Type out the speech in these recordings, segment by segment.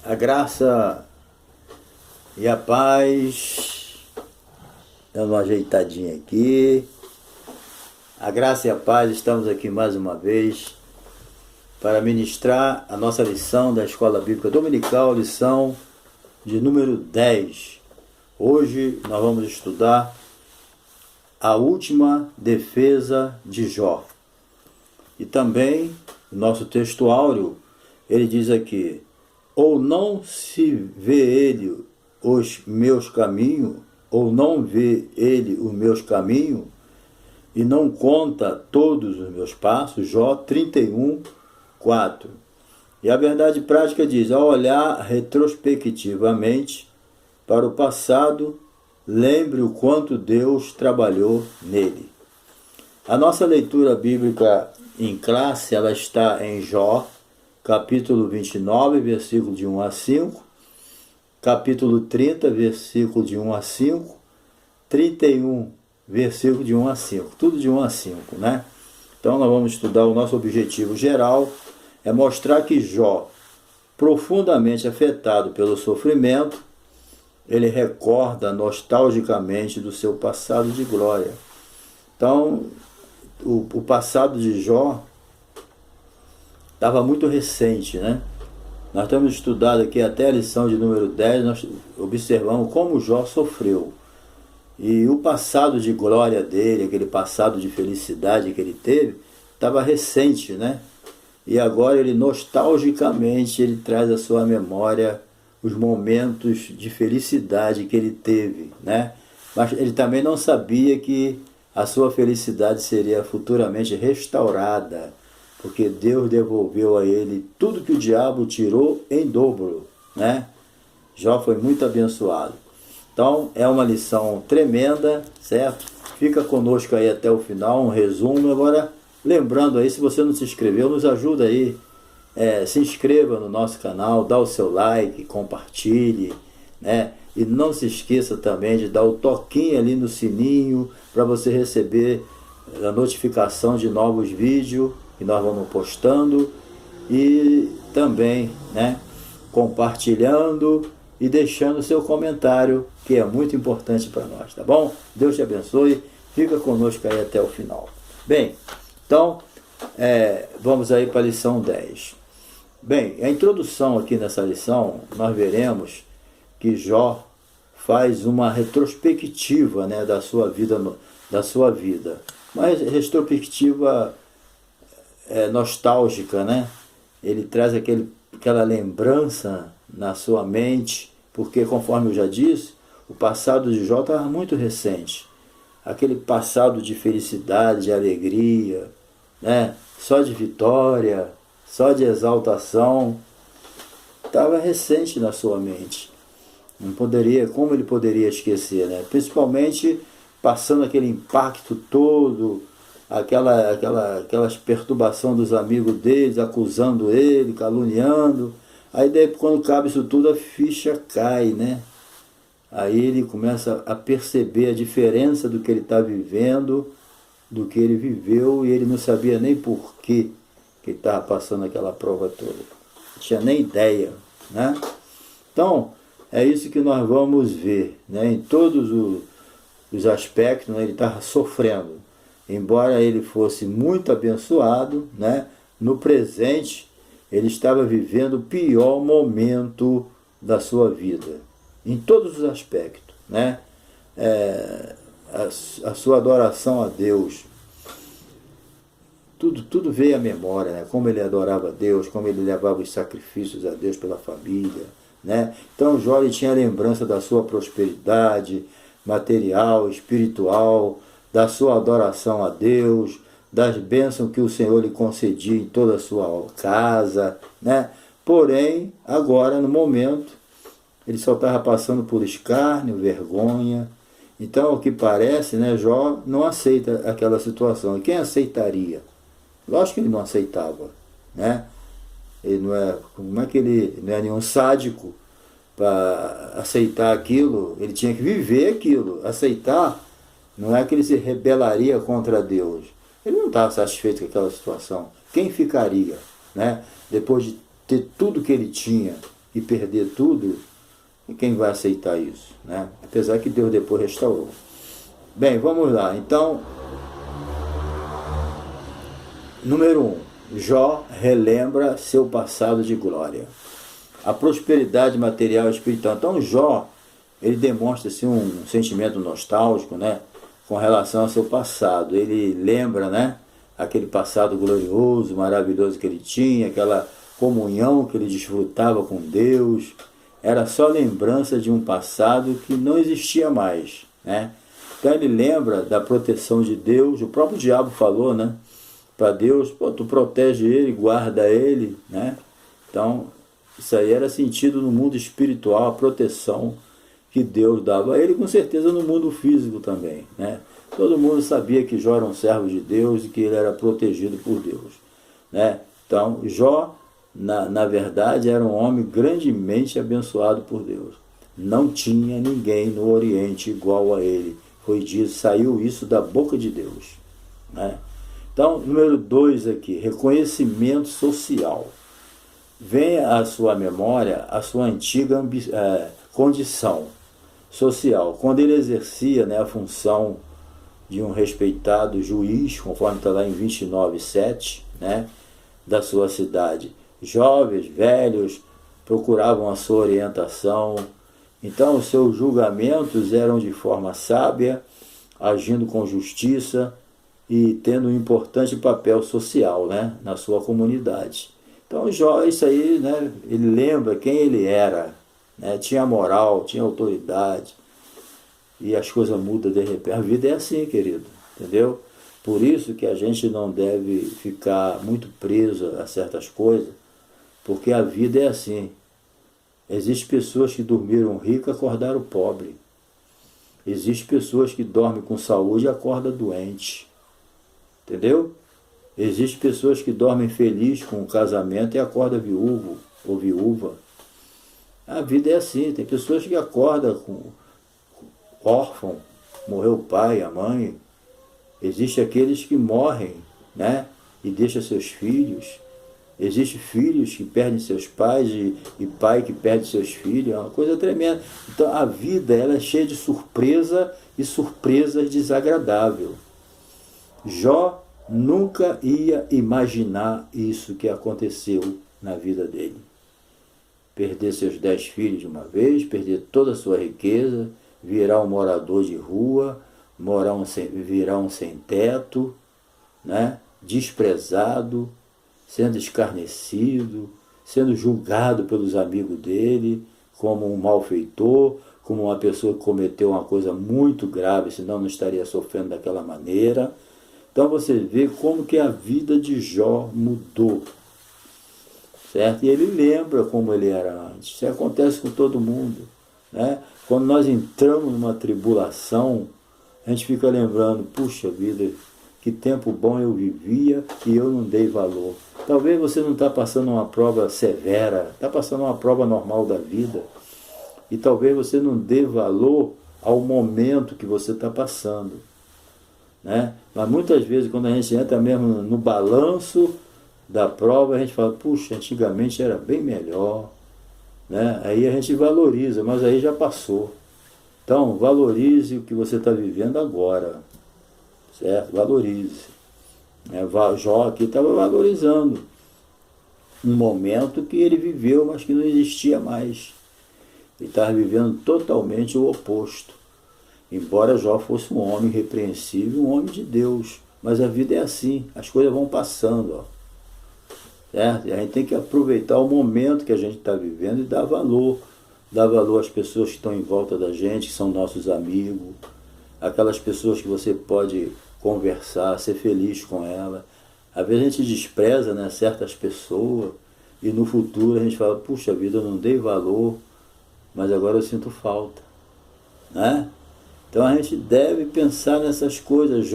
A graça e a paz, dando uma ajeitadinha aqui. A graça e a paz, estamos aqui mais uma vez para ministrar a nossa lição da Escola Bíblica Dominical, lição de número 10. Hoje nós vamos estudar a última defesa de Jó. E também o nosso texto áureo, ele diz aqui: ou não se vê ele os meus caminhos, ou não vê ele os meus caminhos, e não conta todos os meus passos. Jó 31, 4. E a verdade prática diz: ao olhar retrospectivamente para o passado, lembre o quanto Deus trabalhou nele. A nossa leitura bíblica em classe, ela está em Jó, capítulo 29, versículo de 1 a 5, capítulo 30, versículo de 1 a 5, 31, versículo de 1 a 5, tudo de 1 a 5, né? Então nós vamos estudar. O nosso objetivo geral é mostrar que Jó, profundamente afetado pelo sofrimento, ele recorda nostalgicamente do seu passado de glória. Então, o passado de Jó estava muito recente, né? Nós temos estudado aqui até a lição de número 10, nós observamos como Jó sofreu. E o passado de glória dele, aquele passado de felicidade que ele teve, estava recente, né? E agora ele nostalgicamente ele traz à sua memória os momentos de felicidade que ele teve, né? Mas ele também não sabia que a sua felicidade seria futuramente restaurada, porque Deus devolveu a ele tudo que o diabo tirou em dobro, né? Jó foi muito abençoado. Então, é uma lição tremenda, certo? Fica conosco aí até o final, um resumo. Agora, lembrando aí, se você não se inscreveu, nos ajuda aí. Se inscreva no nosso canal, dá o seu like, compartilhe, né? E não se esqueça também de dar o toquinho ali no sininho para você receber a notificação de novos vídeos que nós vamos postando, e também, né, compartilhando e deixando o seu comentário, que é muito importante para nós, tá bom? Deus te abençoe, fica conosco aí até o final. Bem, então, vamos aí para a lição 10. Bem, a introdução aqui nessa lição, nós veremos que Jó faz uma retrospectiva, né, da sua vida, mas retrospectiva nostálgica, né? Ele traz aquela lembrança na sua mente, porque, conforme eu já disse, o passado de Jó estava muito recente. Aquele passado de felicidade, de alegria, né? Só de vitória, só de exaltação, estava recente na sua mente. Como ele poderia esquecer, né? Principalmente passando aquele impacto todo, aquelas perturbação dos amigos deles, acusando ele, caluniando. Aí daí, quando cabe isso tudo, a ficha cai, né? Aí ele começa a perceber a diferença do que ele está vivendo, do que ele viveu, e ele não sabia nem por que ele estava passando aquela prova toda. Não tinha nem ideia, né? Então, é isso que nós vamos ver, né? Em todos os aspectos, né? Ele estava sofrendo. Embora ele fosse muito abençoado, né? No presente, ele estava vivendo o pior momento da sua vida, em todos os aspectos, né? A sua adoração a Deus, tudo veio à memória, né? Como ele adorava a Deus, como ele levava os sacrifícios a Deus pela família, né? Então Jó tinha a lembrança da sua prosperidade material, espiritual, da sua adoração a Deus, das bênçãos que o Senhor lhe concedia em toda a sua casa, né? Porém, agora, no momento, ele só estava passando por escárnio, vergonha. Então, o que parece, né, Jó não aceita aquela situação. E quem aceitaria? Lógico que ele não aceitava, né? Ele não é, como é que ele não é nenhum sádico para aceitar aquilo? Ele tinha que viver aquilo. Aceitar não é que ele se rebelaria contra Deus. Ele não estava satisfeito com aquela situação. Quem ficaria, né? Depois de ter tudo que ele tinha, e perder tudo, e quem vai aceitar isso, né? Apesar que Deus depois restaurou. Bem, vamos lá. Então, número 1. Jó relembra seu passado de glória. A prosperidade material e espiritual. Então, Jó, ele demonstra assim, um sentimento nostálgico, né, com relação ao seu passado. Ele lembra, né, aquele passado glorioso, maravilhoso que ele tinha, aquela comunhão que ele desfrutava com Deus. Era só lembrança de um passado que não existia mais, né? Então ele lembra da proteção de Deus. O próprio diabo falou, né, para Deus: pô, tu protege ele, guarda ele, né? Então isso aí era sentido no mundo espiritual, a proteção que Deus dava a ele, com certeza no mundo físico também, né? Todo mundo sabia que Jó era um servo de Deus e que ele era protegido por Deus, né? Então Jó, na verdade, era um homem grandemente abençoado por Deus. Não tinha ninguém no Oriente igual a ele. Foi dito, saiu isso da boca de Deus, né? Então, número 2 aqui, reconhecimento social. Vem à sua memória a sua antiga condição social, quando ele exercia, né, a função de um respeitado juiz, conforme está lá em 29:7, né, da sua cidade. Jovens, velhos, procuravam a sua orientação. Então, os seus julgamentos eram de forma sábia, agindo com justiça e tendo um importante papel social, né, na sua comunidade. Então, Jó, isso aí, né, ele lembra quem ele era, né, tinha moral, tinha autoridade, e as coisas mudam de repente. A vida é assim, querido, entendeu? Por isso que a gente não deve ficar muito preso a certas coisas, porque a vida é assim. Existem pessoas que dormiram rico e acordaram pobre. Existem pessoas que dormem com saúde e acordam doente. Entendeu? Existem pessoas que dormem feliz com o casamento e acordam viúvo ou viúva. A vida é assim. Tem pessoas que acordam com órfão, morreu o pai, a mãe. Existem aqueles que morrem, né, e deixam seus filhos. Existem filhos que perdem seus pais e pai que perde seus filhos. É uma coisa tremenda. Então a vida, ela é cheia de surpresa e surpresas desagradáveis. Jó nunca ia imaginar isso que aconteceu na vida dele. Perder seus 10 filhos de uma vez, perder toda a sua riqueza, virar um morador de rua, virar um sem teto, né? Desprezado, sendo escarnecido, sendo julgado pelos amigos dele como um malfeitor, como uma pessoa que cometeu uma coisa muito grave, senão não estaria sofrendo daquela maneira. Então você vê como que a vida de Jó mudou, certo? E ele lembra como ele era antes. Isso acontece com todo mundo, né? Quando nós entramos numa tribulação, a gente fica lembrando: puxa vida, que tempo bom eu vivia e eu não dei valor. Talvez você não está passando uma prova severa, está passando uma prova normal da vida, e talvez você não dê valor ao momento que você está passando, né? Mas muitas vezes, quando a gente entra mesmo no balanço da prova, a gente fala: puxa, antigamente era bem melhor, né? Aí a gente valoriza, mas aí já passou. Então, valorize o que você está vivendo agora, certo? Valorize. Jó aqui estava valorizando um momento que ele viveu, mas que não existia mais. Ele estava vivendo totalmente o oposto. Embora Jó fosse um homem irrepreensível, um homem de Deus. Mas a vida é assim, as coisas vão passando, ó. Certo? E a gente tem que aproveitar o momento que a gente está vivendo e dar valor. Dar valor às pessoas que estão em volta da gente, que são nossos amigos. Aquelas pessoas que você pode conversar, ser feliz com ela. Às vezes a gente despreza, né, certas pessoas, e no futuro a gente fala: puxa vida, eu não dei valor, mas agora eu sinto falta, né? Então a gente deve pensar nessas coisas.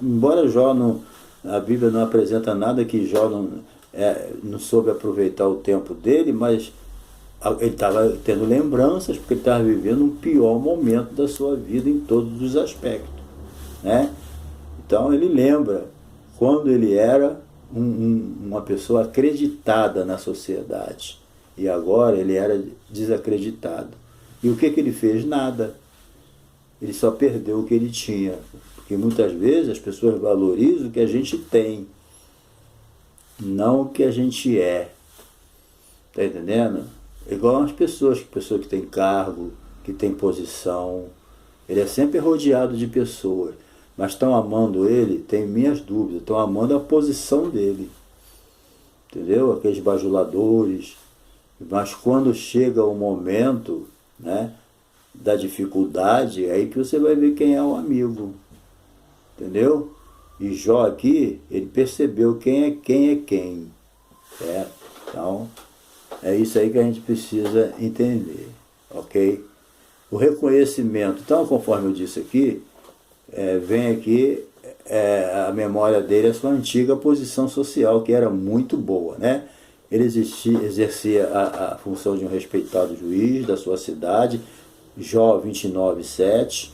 Embora Jó a Bíblia não apresenta nada que Jó não soube aproveitar o tempo dele, mas ele estava tendo lembranças, porque ele estava vivendo um pior momento da sua vida em todos os aspectos, né? Então ele lembra quando ele era uma pessoa acreditada na sociedade. e agora ele era desacreditado. E o que ele fez? Nada. Ele só perdeu o que ele tinha. Porque muitas vezes as pessoas valorizam o que a gente tem, não o que a gente é. Está entendendo? Igual as pessoas que têm cargo, que têm posição. Ele é sempre rodeado de pessoas, mas estão amando ele, tenho minhas dúvidas, estão amando a posição dele. Entendeu? Aqueles bajuladores. Mas quando chega o momento, né, da dificuldade, é aí que você vai ver quem é o amigo. Entendeu? E Jó aqui, ele percebeu quem é quem. Certo? Então, é isso aí que a gente precisa entender. Ok? O reconhecimento, então, conforme eu disse aqui, vem aqui a memória dele, a sua antiga posição social, que era muito boa, né? Ele exercia a função de um respeitado juiz da sua cidade, Jó 29:7,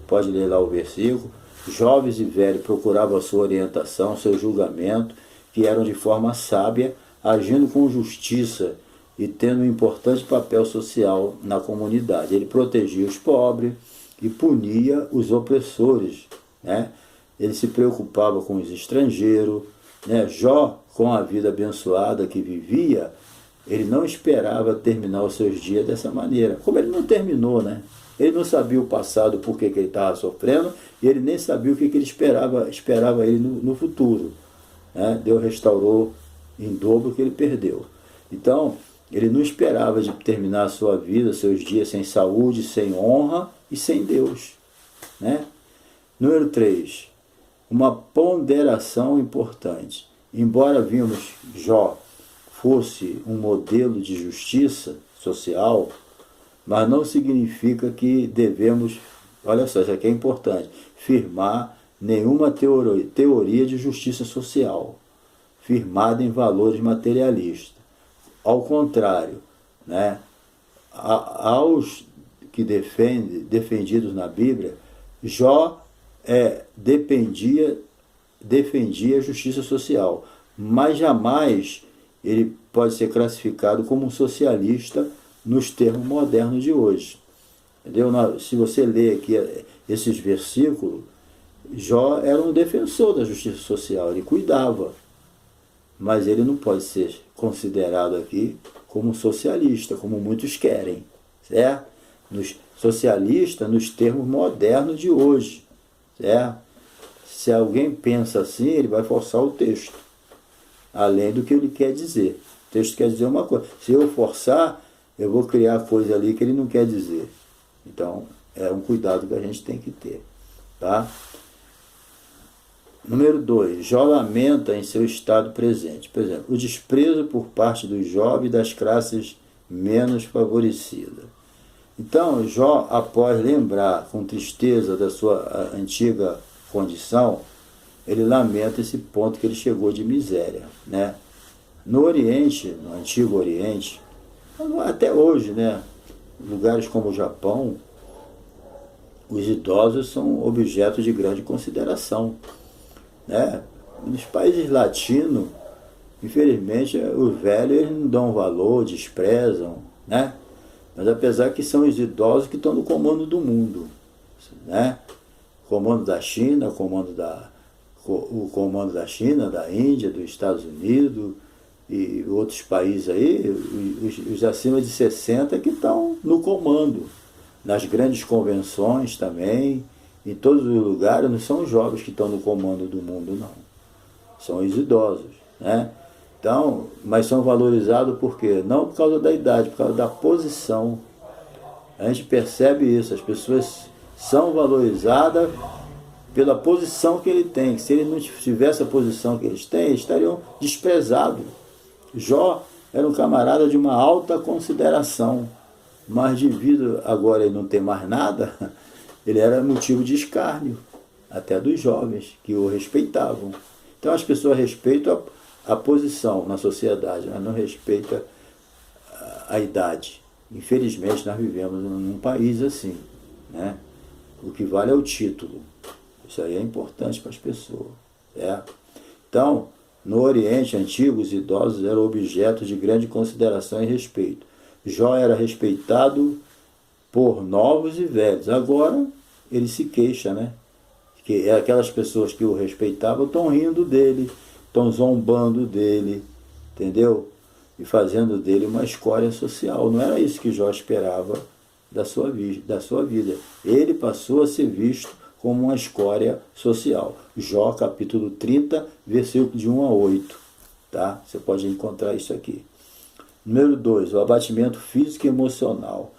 pode ler lá o versículo. Jovens e velhos procuravam a sua orientação, seu julgamento, que eram de forma sábia, agindo com justiça e tendo um importante papel social na comunidade. Ele protegia os pobres e punia os opressores, né? Ele se preocupava com os estrangeiros, né? Jó, com a vida abençoada que vivia, ele não esperava terminar os seus dias dessa maneira. Como ele não terminou, né? Ele não sabia o passado, por que ele estava sofrendo, e ele nem sabia o que ele esperava ele no futuro, né? Deus restaurou em dobro o que ele perdeu. Então, ele não esperava de terminar a sua vida, seus dias sem saúde, sem honra e sem Deus, né? Número 3, uma ponderação importante. Embora vimos Jó fosse um modelo de justiça social, mas não significa que devemos, olha só, isso aqui é importante, firmar nenhuma teoria de justiça social, firmada em valores materialistas. Ao contrário, né, aos que defendidos na Bíblia, Jó defendia a justiça social, mas jamais ele pode ser classificado como um socialista nos termos modernos de hoje. Entendeu? Se você ler aqui esses versículos, Jó era um defensor da justiça social, ele cuidava, mas ele não pode ser considerado aqui como um socialista, como muitos querem, certo? Socialista nos termos modernos de hoje, certo? Se alguém pensa assim, ele vai forçar o texto, além do que ele quer dizer. O texto quer dizer uma coisa. Se eu forçar, eu vou criar coisa ali que ele não quer dizer. Então, é um cuidado que a gente tem que ter. Tá? Número 2. Jó lamenta em seu estado presente. Por exemplo, o desprezo por parte dos jovens e das classes menos favorecidas. Então, Jó, após lembrar com tristeza da sua antiga condição, ele lamenta esse ponto que ele chegou de miséria, né? No Oriente, no Antigo Oriente, até hoje, né? Lugares como o Japão, os idosos são objeto de grande consideração, né? Nos países latinos, infelizmente, os velhos eles não dão valor, desprezam, né? Mas apesar que são os idosos que estão no comando do mundo, né? Comando da China, o comando da China, da Índia, dos Estados Unidos e outros países aí, os acima de 60 que estão no comando. Nas grandes convenções também, em todos os lugares, não são os jovens que estão no comando do mundo, não. São os idosos, né? Então, mas são valorizados por quê? Não por causa da idade, por causa da posição. A gente percebe isso, as pessoas são valorizadas pela posição que ele tem. Se ele não tivesse a posição que eles têm, eles estariam desprezados. Jó era um camarada de uma alta consideração, mas devido agora ele não ter mais nada, ele era motivo de escárnio, até dos jovens, que o respeitavam. Então as pessoas respeitam a posição na sociedade, mas não respeitam a idade. Infelizmente nós vivemos num país assim, né? O que vale é o título. Isso aí é importante para as pessoas, certo? Então, No Oriente Antigo, os idosos eram objeto de grande consideração e respeito. Jó era respeitado por novos e velhos. Agora, ele se queixa, né? Que aquelas pessoas que o respeitavam estão rindo dele, estão zombando dele, entendeu? E fazendo dele uma escória social. Não era isso que Jó esperava da sua vida. Ele passou a ser visto como uma escória social. Jó, capítulo 30, versículo de 1 a 8. Tá? Você pode encontrar isso aqui. Número 2, o abatimento físico e emocional.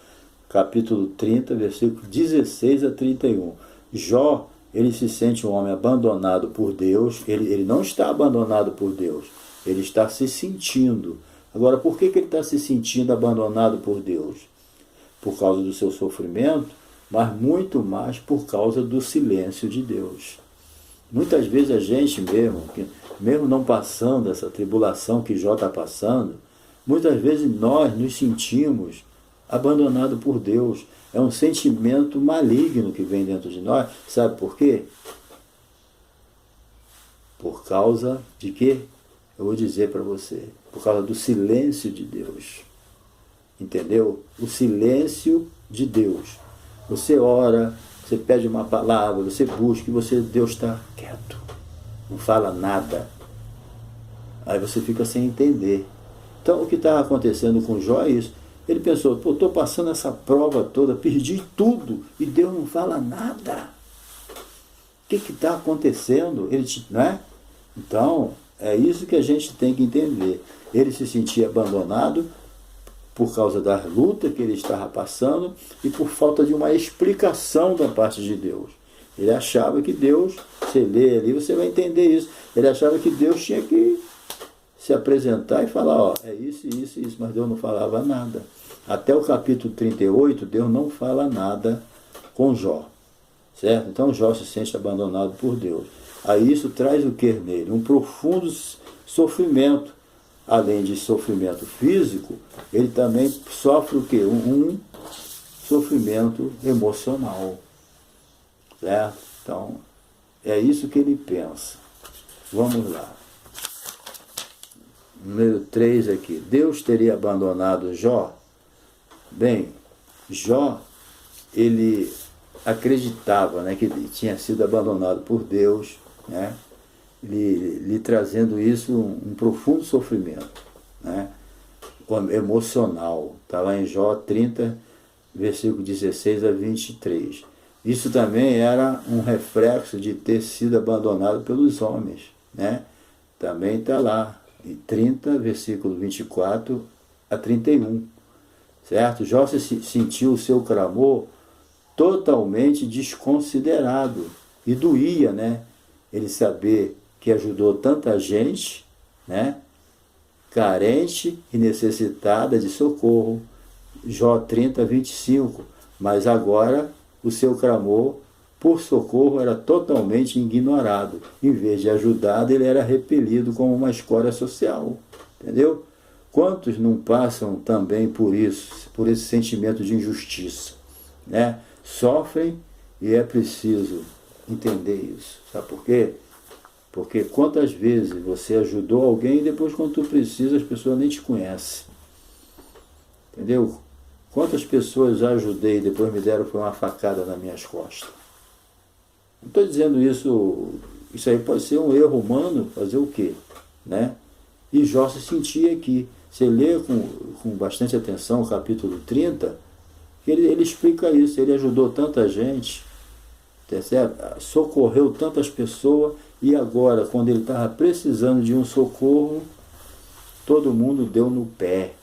Capítulo 30, versículo 16 a 31. Jó, ele se sente um homem abandonado por Deus. Ele não está abandonado por Deus. Ele está se sentindo. Agora, por que ele está se sentindo abandonado por Deus? Por causa do seu sofrimento, mas muito mais por causa do silêncio de Deus. Muitas vezes a gente mesmo não passando essa tribulação que Jó está passando, muitas vezes nós nos sentimos abandonados por Deus. É um sentimento maligno que vem dentro de nós. Sabe por quê? Por causa de quê? Eu vou dizer para você. Por causa do silêncio de Deus. Entendeu? O silêncio de Deus. Você ora, você pede uma palavra, você busca e Deus está quieto. Não fala nada. Aí você fica sem entender. Então o que está acontecendo com Jó é isso. Ele pensou, estou passando essa prova toda, perdi tudo e Deus não fala nada. O que está acontecendo? Não é? Então, é isso que a gente tem que entender. Ele se sentia abandonado por causa da luta que ele estava passando e por falta de uma explicação da parte de Deus. Ele achava que Deus, você lê ali, você vai entender isso. Ele achava que Deus tinha que se apresentar e falar, ó, é isso, isso, isso, mas Deus não falava nada. Até o capítulo 38, Deus não fala nada com Jó, certo? Então Jó se sente abandonado por Deus. Aí isso traz o que nele? Um profundo sofrimento. Além de sofrimento físico, ele também sofre o quê? Um sofrimento emocional, certo? Então, é isso que ele pensa. Vamos lá. Número 3 aqui. Deus teria abandonado Jó? Bem, Jó, ele acreditava, né, que ele tinha sido abandonado por Deus, né, lhe trazendo isso um profundo sofrimento, né, emocional. Está lá em Jó 30, versículo 16 a 23. Isso também era um reflexo de ter sido abandonado pelos homens, né? Também está lá, em 30, versículo 24 a 31. Certo? Jó sentiu o seu clamor totalmente desconsiderado. E doía, né? Ele saber que ajudou tanta gente, né? Carente e necessitada de socorro. Jó 30, 25. Mas agora o seu clamor por socorro era totalmente ignorado. Em vez de ajudado, ele era repelido como uma escória social. Entendeu? Quantos não passam também por isso, por esse sentimento de injustiça, né? Sofrem e é preciso entender isso. Sabe por quê? Porque quantas vezes você ajudou alguém e depois, quando tu precisa, as pessoas nem te conhecem. Entendeu? Quantas pessoas eu ajudei e depois me deram foi uma facada nas minhas costas. Não estou dizendo isso aí pode ser um erro humano, fazer o quê? Né? E Jó se sentia aqui. Você lê com bastante atenção o capítulo 30, ele explica isso. Ele ajudou tanta gente, certo? Socorreu tantas pessoas, e agora, quando ele estava precisando de um socorro, todo mundo deu no pé.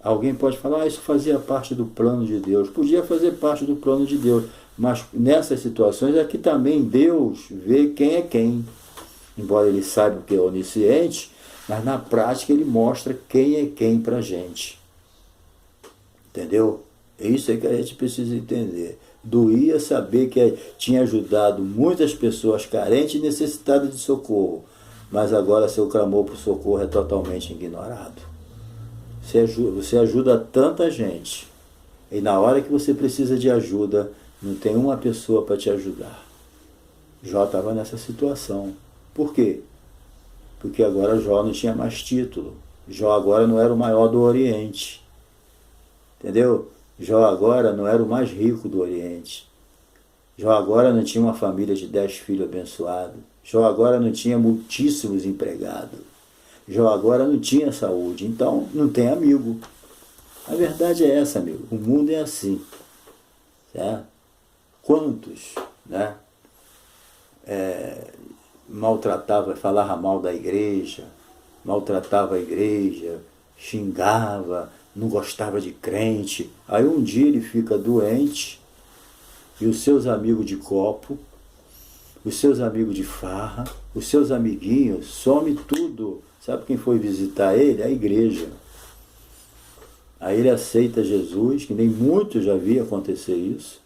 Alguém pode falar, isso fazia parte do plano de Deus. Podia fazer parte do plano de Deus, mas nessas situações é que também Deus vê quem é quem. Embora ele saiba que é onisciente, mas na prática ele mostra quem é quem para a gente. Entendeu? É isso aí que a gente precisa entender. Doía saber que tinha ajudado muitas pessoas carentes e necessitadas de socorro, mas agora seu clamor por socorro é totalmente ignorado. Você ajuda tanta gente, e na hora que você precisa de ajuda, não tem uma pessoa para te ajudar. Jó estava nessa situação. Por quê? porque agora Jó não tinha mais título. Jó agora não era o maior do Oriente. Entendeu? Jó agora não era o mais rico do Oriente. Jó agora não tinha uma família de 10 filhos abençoados. Jó agora não tinha muitíssimos empregados. Jó agora não tinha saúde. Então não tem amigo. A verdade é essa, amigo. O mundo é assim. Certo? Quantos, né? Maltratava, falava mal da igreja, maltratava a igreja, xingava, não gostava de crente. Aí um dia ele fica doente e os seus amigos de copo, os seus amigos de farra, os seus amiguinhos, some tudo. Sabe quem foi visitar ele? A igreja. Aí ele aceita Jesus, que nem muito já via acontecer isso.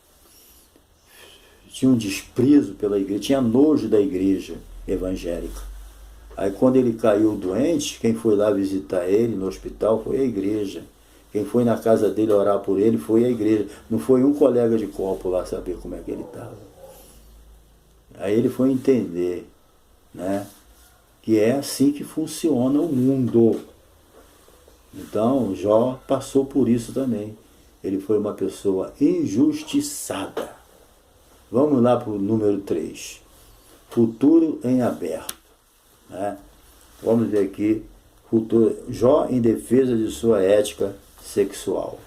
Tinha um desprezo pela igreja, tinha nojo da igreja evangélica. Aí quando ele caiu doente, quem foi lá visitar ele no hospital foi a igreja. Quem foi na casa dele orar por ele foi a igreja. Não foi um colega de copo lá saber como é que ele estava. Aí ele foi entender, né, que é assim que funciona o mundo. Então Jó passou por isso também. Ele foi uma pessoa injustiçada. Vamos lá para o número 3. Futuro em aberto. Né? Vamos ver aqui. Jó em defesa de sua ética sexual.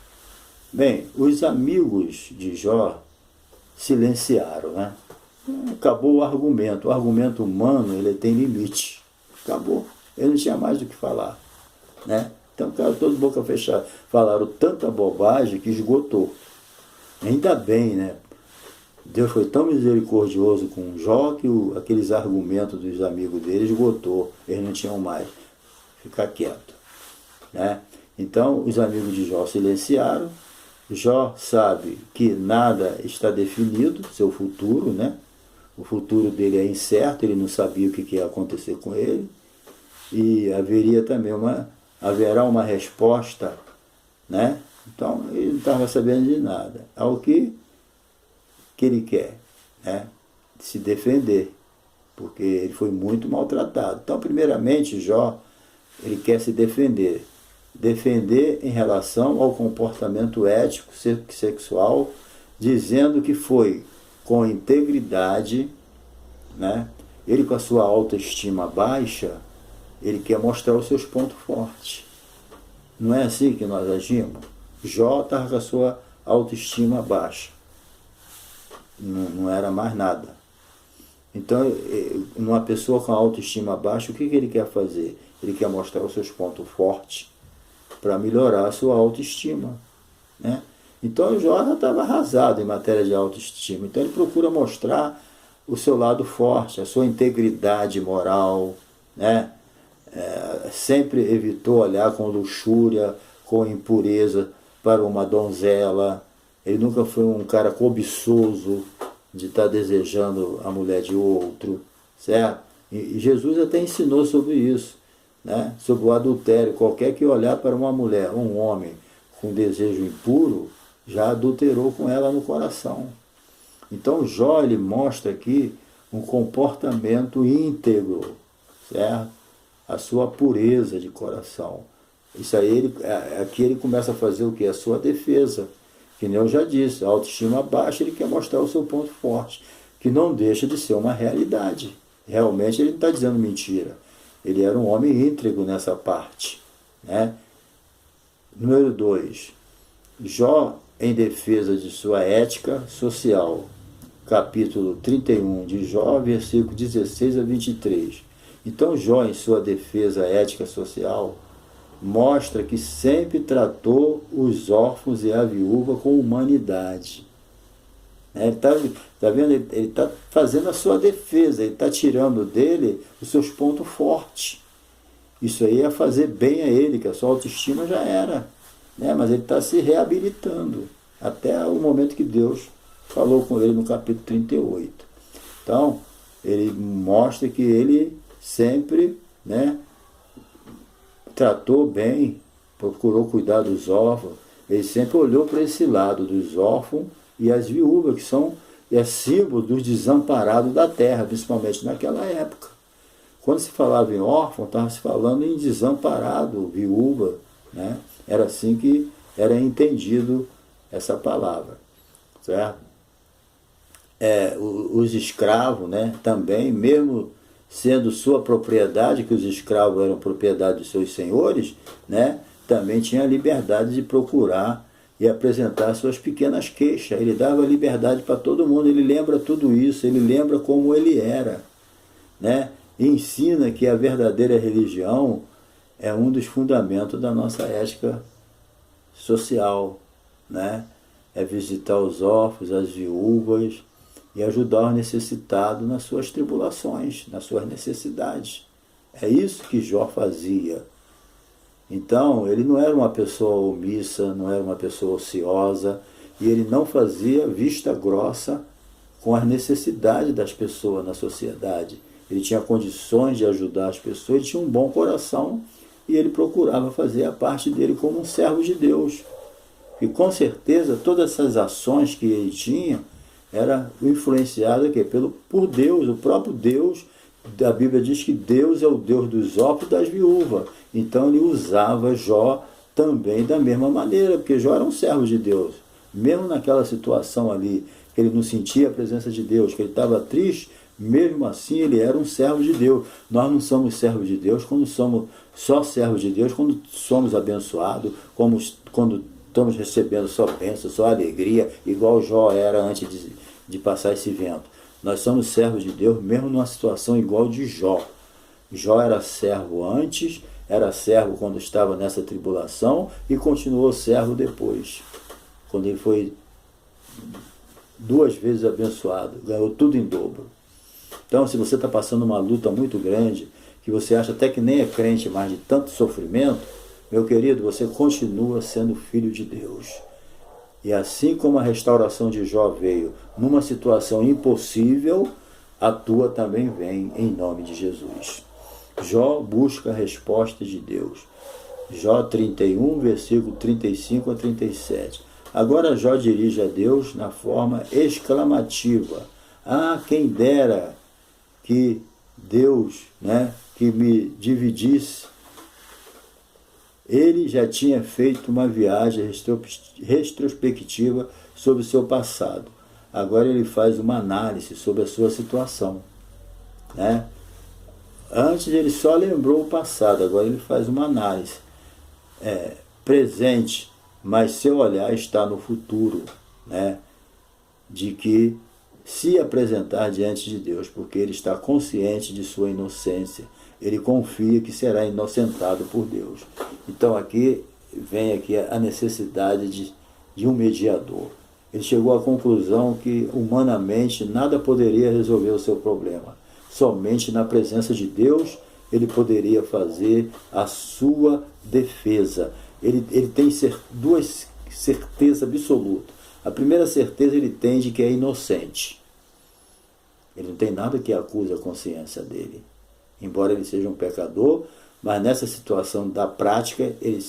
Bem, os amigos de Jó silenciaram, né? Acabou o argumento. O argumento humano, ele tem limite. Acabou. Ele não tinha mais do que falar, né? Então, cara, todos boca fechada. Falaram tanta bobagem que esgotou. Ainda bem, né? Deus foi tão misericordioso com Jó que aqueles argumentos dos amigos dele esgotou. Eles não tinham mais. Ficar quieto, né? Então, os amigos de Jó silenciaram. Jó sabe que nada está definido, seu futuro, né? O futuro dele é incerto, ele não sabia o que ia acontecer com ele. E haverá uma resposta, né? Então, ele não estava sabendo de nada. Ao que ele quer, né? Se defender, porque ele foi muito maltratado. Então, primeiramente, Jó, ele quer se defender. Defender em relação ao comportamento ético, sexual, dizendo que foi com integridade, né? Ele com a sua autoestima baixa, ele quer mostrar os seus pontos fortes. Não é assim que nós agimos? Jó estava com a sua autoestima baixa. Não era mais nada. Então, uma pessoa com a autoestima baixa, o que ele quer fazer? Ele quer mostrar os seus pontos fortes para melhorar a sua autoestima, né? Então, o Jó já estava arrasado em matéria de autoestima. Então, ele procura mostrar o seu lado forte, a sua integridade moral, né? Sempre evitou olhar com luxúria, com impureza para uma donzela. Ele nunca foi um cara cobiçoso de estar desejando a mulher de outro, certo? E Jesus até ensinou sobre isso, né? Sobre o adultério. Qualquer que olhar para uma mulher, um homem com desejo impuro, já adulterou com ela no coração. Então Jó, ele mostra aqui um comportamento íntegro, certo? A sua pureza de coração. Isso aí, aqui ele começa a fazer o quê? A sua defesa. Que nem eu já disse, a autoestima baixa, ele quer mostrar o seu ponto forte, que não deixa de ser uma realidade. Realmente ele não está dizendo mentira. Ele era um homem íntegro nessa parte, né? Número 2. Jó em defesa de sua ética social. Capítulo 31 de Jó, versículo 16 a 23. Então Jó, em sua defesa ética social, mostra que sempre tratou os órfãos e a viúva com humanidade. Ele está vendo? Ele está fazendo a sua defesa, ele está tirando dele os seus pontos fortes. Isso aí é fazer bem a ele, que a sua autoestima já era, né? Mas ele está se reabilitando, até o momento que Deus falou com ele no capítulo 38. Então, ele mostra que ele sempre, né, tratou bem, procurou cuidar dos órfãos. Ele sempre olhou para esse lado dos órfãos e as viúvas, que são símbolo dos desamparados da terra, principalmente naquela época. Quando se falava em órfão, estava se falando em desamparado, viúva, né? Era assim que era entendido essa palavra, certo? Os escravos, né, também, mesmo sendo sua propriedade, que os escravos eram propriedade de seus senhores, né, também tinha a liberdade de procurar e apresentar suas pequenas queixas. Ele dava liberdade para todo mundo, ele lembra tudo isso, ele lembra como ele era, né? E ensina que a verdadeira religião é um dos fundamentos da nossa ética social, né? É visitar os órfãos, as viúvas e ajudar os necessitados nas suas tribulações, nas suas necessidades. É isso que Jó fazia. Então, ele não era uma pessoa omissa, não era uma pessoa ociosa, e ele não fazia vista grossa com as necessidades das pessoas na sociedade. Ele tinha condições de ajudar as pessoas, ele tinha um bom coração, e ele procurava fazer a parte dele como um servo de Deus. E com certeza todas essas ações que ele tinha era influenciada por Deus, o próprio Deus. A Bíblia diz que Deus é o Deus dos órfãos e das viúvas. Então ele usava Jó também da mesma maneira, porque Jó era um servo de Deus. Mesmo naquela situação ali, que ele não sentia a presença de Deus, que ele estava triste, mesmo assim ele era um servo de Deus. Nós não somos servos de Deus quando somos só servos de Deus, quando somos abençoados, quando estamos recebendo só bênção, só alegria, igual Jó era antes de passar esse vento. Nós somos servos de Deus mesmo numa situação igual de Jó. Jó era servo antes, era servo quando estava nessa tribulação e continuou servo depois, quando ele foi 2 vezes abençoado, ganhou tudo em dobro. Então, se você está passando uma luta muito grande, que você acha até que nem é crente, mas de tanto sofrimento, meu querido, você continua sendo filho de Deus. E assim como a restauração de Jó veio numa situação impossível, a tua também vem em nome de Jesus. Jó busca a resposta de Deus. Jó 31, versículo 35 a 37. Agora Jó dirige a Deus na forma exclamativa. Ah, quem dera que Deus, né, que me dividisse. Ele já tinha feito uma viagem retrospectiva sobre o seu passado. Agora ele faz uma análise sobre a sua situação, né? Antes ele só lembrou o passado, agora ele faz uma análise. Presente, mas seu olhar está no futuro, né? De que se apresentar diante de Deus, porque ele está consciente de sua inocência. Ele confia que será inocentado por Deus. Então aqui vem a necessidade de um mediador. Ele chegou à conclusão que humanamente nada poderia resolver o seu problema. Somente na presença de Deus ele poderia fazer a sua defesa. Ele tem 2 certezas absolutas. A primeira certeza ele tem de que é inocente. Ele não tem nada que acuse a consciência dele. Embora ele seja um pecador, mas nessa situação da prática, ele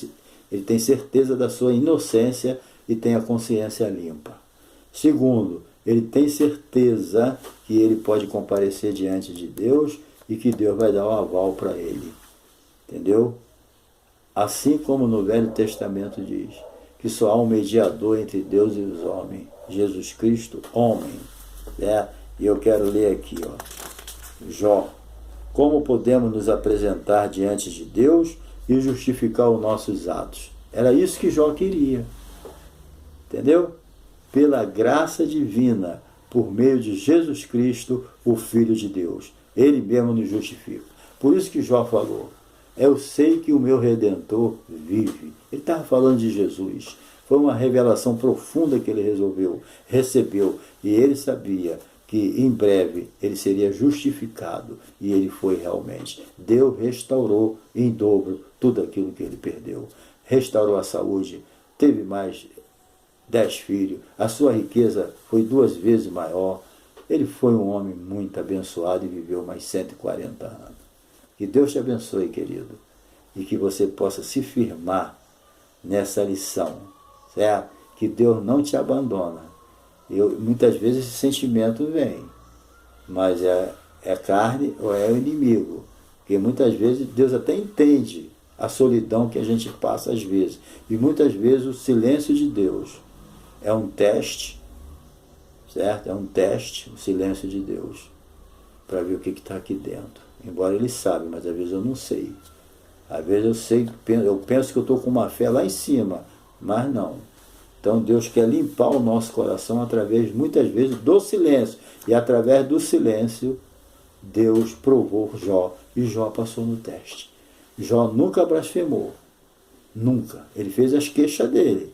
tem certeza da sua inocência e tem a consciência limpa. Segundo, ele tem certeza que ele pode comparecer diante de Deus e que Deus vai dar o aval para ele. Entendeu? Assim como no Velho Testamento diz que só há um mediador entre Deus e os homens, Jesus Cristo, homem. E eu quero ler aqui, Jó. Como podemos nos apresentar diante de Deus e justificar os nossos atos? Era isso que Jó queria. Entendeu? Pela graça divina, por meio de Jesus Cristo, o Filho de Deus. Ele mesmo nos justifica. Por isso que Jó falou, eu sei que o meu Redentor vive. Ele estava falando de Jesus. Foi uma revelação profunda que ele recebeu. E ele sabia que em breve ele seria justificado, e ele foi realmente. Deus restaurou em dobro tudo aquilo que ele perdeu. Restaurou a saúde, teve mais 10 filhos, a sua riqueza foi 2 vezes maior. Ele foi um homem muito abençoado e viveu mais 140 anos. Que Deus te abençoe, querido, e que você possa se firmar nessa lição, certo? Que Deus não te abandona. Muitas vezes esse sentimento vem, mas é carne ou é o inimigo. Porque muitas vezes Deus até entende a solidão que a gente passa às vezes. E muitas vezes o silêncio de Deus é um teste, certo? É um teste, o silêncio de Deus, para ver o que está aqui dentro. Embora Ele sabe, mas às vezes eu não sei. Às vezes eu sei, eu penso que eu estou com uma fé lá em cima, mas não. Então Deus quer limpar o nosso coração através, muitas vezes, do silêncio. E através do silêncio, Deus provou Jó. E Jó passou no teste. Jó nunca blasfemou. Nunca. Ele fez as queixas dele,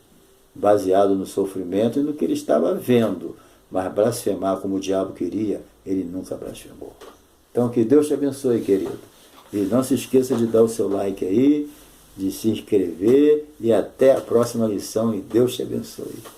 baseado no sofrimento e no que ele estava vendo. Mas blasfemar como o diabo queria, ele nunca blasfemou. Então que Deus te abençoe, querido. E não se esqueça de dar o seu like aí, de se inscrever e até a próxima lição e Deus te abençoe.